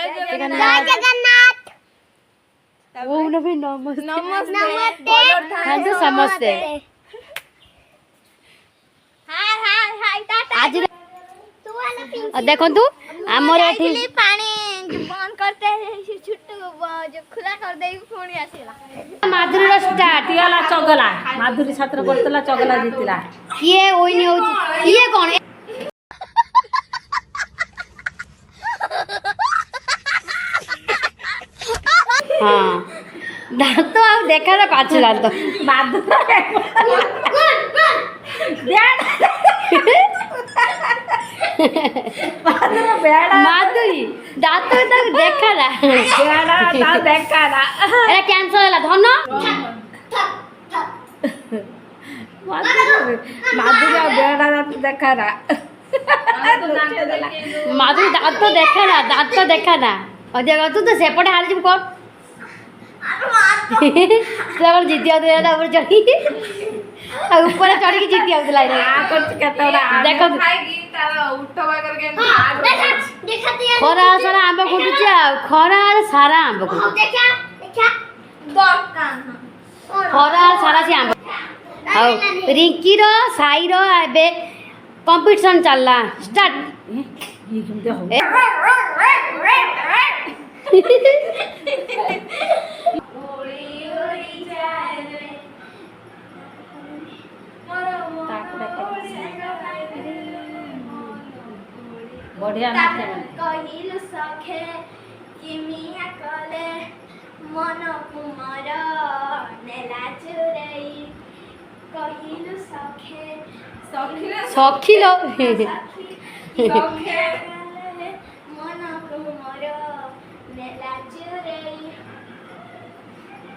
जगन्नाथ। ओम नमः नमस्ते नमस्ते। हाँ तो समझते हाय हाय हाय टाटा। आज तू वाला पिंक देखो तू आमर एठी पानी जो बंद करते हैं छुट्टू जो खुला कर दे पुणी आसीला। माधुरी रो स्टार्ट जितिला चगला माधुरी छात्र करतला चगला जितिला किए ओइनी होची किए कोन हाँ दांत तो आप देखा ना पाँच दांत तो माधुरी दांत तो देखा ना देखा ना एरा कैंसर हैला धन माधुरी बेड़ा देखा ना माधुरी दांत तो देखा ना दांत तो देखा ना और तू तो सेपटे हाल जी कर जीति आउला ऊपर चढ़ी ऊपर चढ़ी जीति आउला देख खरा सारा आंब फुटुची खरा सारा आंब खरा सारा सी आंब रिंकी रो साई रो एबे कंपटीशन चलला स्टार्ट बढ़िया नाचे कहिलु सखे किमिया कले मन कुमार नेला चुरई कहिलु सखे सखी लो मन कुमार नेला चुरई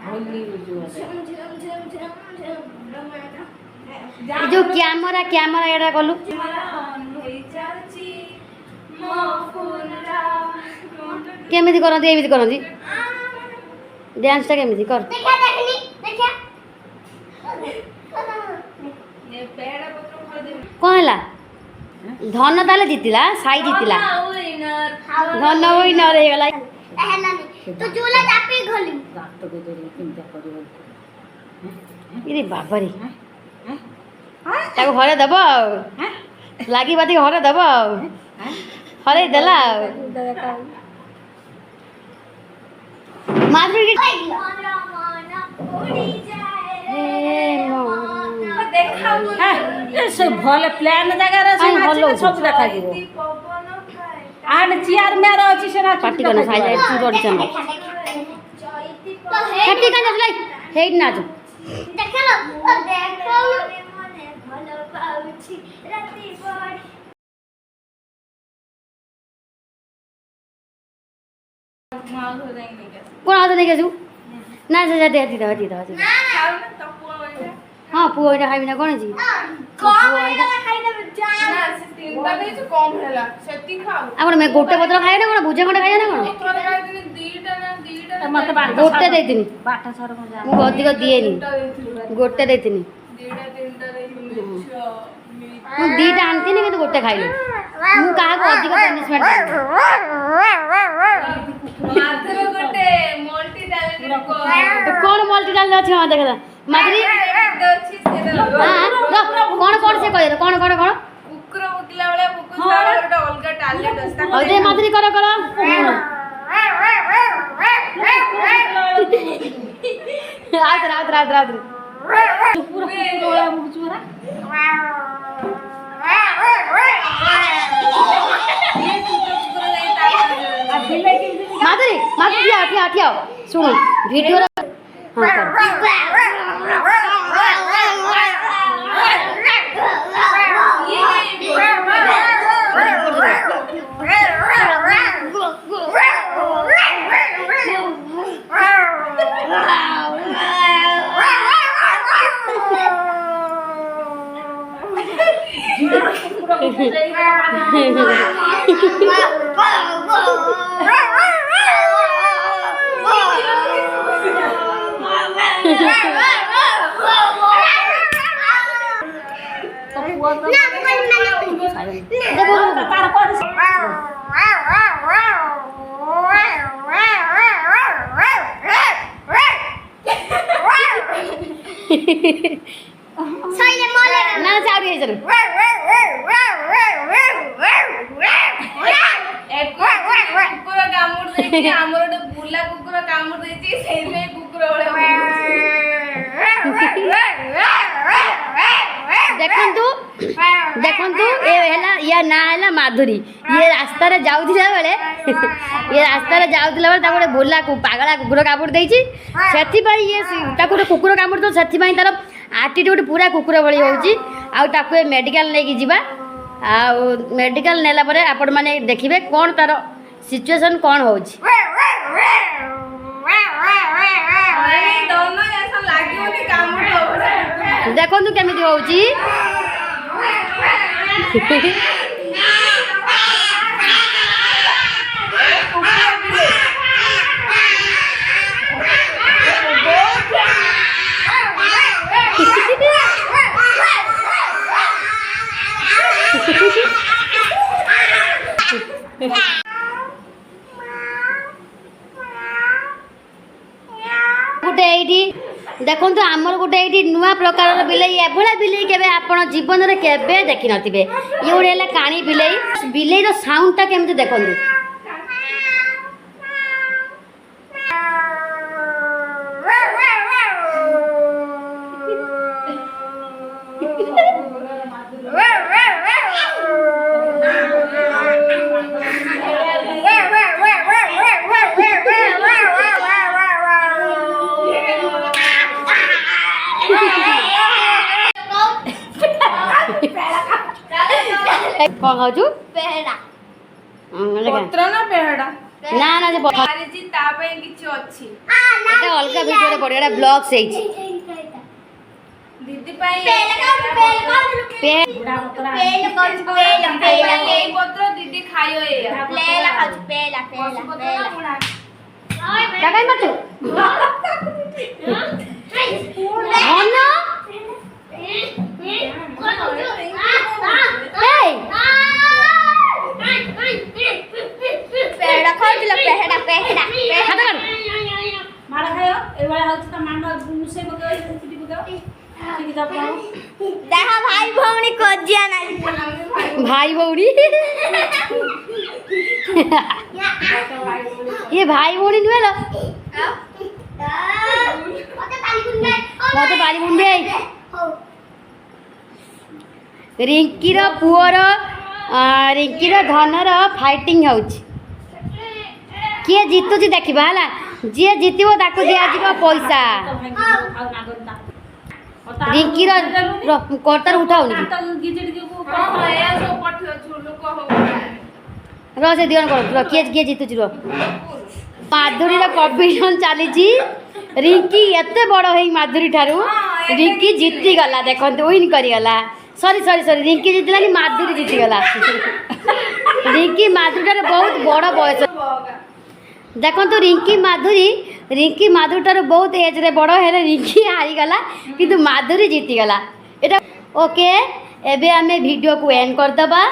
होली झुम झुम झुम झुम झुम जो कैमरा एडा कलु केमिति करंती एमिति करंती डांस टा केमिति कर देखा देखनी देखा कौन हैला धन ताले जीतिला साई जीतिला धन विनर हे गला हेलानी तो झूला चापी घोली गात को दे केमता करियो इरे बाबा रे ताको हरे दब लागी बाती हरे दब हरे देला माधुरी से भले प्लान जगह रे से नाची सब देखा जीवो आन चियार मेरा अछि से नाच पार्टी करना साई जाय तू जोड़ी चल पार्टी करना चलाई हेड नाच देखलो देखलो मने भलो पाउछि राती बड़ी कोण आतो नहीं केसु ना से जाते हती हाँ पुआ इटा खाइबिना कोन जी कम हैला खाइदा जान ना से तीनटा दे जो कम हैला सेती खाओ आपण मैं गोटे पत्र खाइ ना कोन भुजा कोन खाइ ना कोन थोड़ा खाइ दिनी दीटा मते गोटे देतिनी बाटा सर को जा मु अधिक दिएनी गोटे देतिनी दीटा तीनटा दे मु दीटा आनतिनी किंतु गोटे खाइली मु काहा को अधिक पनिशमेंट माथरो गोटे मल्टी टैलेंटेड को कौन मल्टी डाल अछि हम देखला माधुरी कौन से कहले कौन कुकुर मुतला वाला कुकुर सारा गोटे अलगा टैलेंट अस्ता और दे माधुरी कर रात पूरा डोला मुख चोरा माधुरी आठिया सुनो वीडियो हाँ ସଇଲେ ମଲେ ନା ସେ ଆଉ ଟିକେ କୁକୁର କାମୁଡି ଦେଇଛି ଆମର ଗୋଟେ ବୁଲା କୁକୁର କାମୁଡି ଦେଇଛି ସେଇଥିପାଇଁ କୁକୁର ଭଳିଆ ଦେଖନ୍ତୁ ଦେଖନ୍ତୁ ଏ ହେଲା ୟା ନାଁ ହେଲା ମାଧୁରୀ। ଇଏ ରାସ୍ତାରେ ଯାଉଥିଲା ବେଳେ ଇଏ ରାସ୍ତାରେ ଯାଉଥିଲା ବେଳେ ତାକୁ ଗୋଟେ ବୁଲା ପାଗଳା କୁକୁର କାମୁଡ଼ି ଦେଇଛି। ସେଥିପାଇଁ ଇଏ ତାକୁ ଗୋଟେ କୁକୁର କାମୁଡ଼ି ଦେଉ, ସେଥିପାଇଁ ତାର ଆଟିଟ୍ୟୁଡ୍ ପୁରା କୁକୁର ଭଳି ହେଉଛି। ଆଉ ତାକୁ ଏ ମେଡ଼ିକାଲ ନେଇକି ଯିବା। ଆଉ ମେଡ଼ିକାଲ ନେଲା ପରେ ଆପଣମାନେ ଦେଖିବେ କ'ଣ ତାର ସିଚୁଏସନ୍ କ'ଣ ହେଉଛି। ଦେଖନ୍ତୁ କେମିତି ହେଉଛି। गोटे ये देखो आमर गोटे ये नुआ प्रकार बिलई एभला बिलई केबे आपण जीवन में केबे देखि नथिबे। ये गोटे है काणी बिलई बिलईर साउंडटा केमती देखंतु। कौन खाऊ पेड़ा पत्र ना पेड़ा ना ना जे मारिची तापे किछि अछि एटा अलगा वीडियो रे पड़े ब्लॉग से दीदी पाई पेड़ पत्र दीदी खायो ए पेड़ा खाऊ पेड़ा काकाई मचु होना पेड़ा खाऊ पेड़ा पेड़ा मार खायो ए वाला होछ त मांडा मुसे बगे सिटी बगे ठीक जा पाओ देखा भाई भौणी कोजिया नहीं भाई भौणी ये भाई भौणी नुहे लो मते पानी बुंदे रिंकीर पुअर रिंकीर धनर फाइटिंग होउची किए जीतुची देखिबा हला जे जीतिबो ताको दिया जिबो पैसा रिंकीर कोटर उठाउनी रो से दियन कर किए किए जीतुची रो माधुरी कॉम्पिटिशन चली रिंकी एते बड़ है माधुरी ठारू रिंकी जीती गला देखते विन करीगला सॉरी सॉरी सॉरी रिंकी जीतलानी माधुरी जीतीगला रिंकी माधुरी ठारू बहुत बड़ बयस देखो रिंकी माधुरी ठारू बहुत एज रे बड़ है रिंकी हारीगला किंतु माधुरी जीतीगला एटा ओके एबे आमे वीडियो को एंड कर दबा।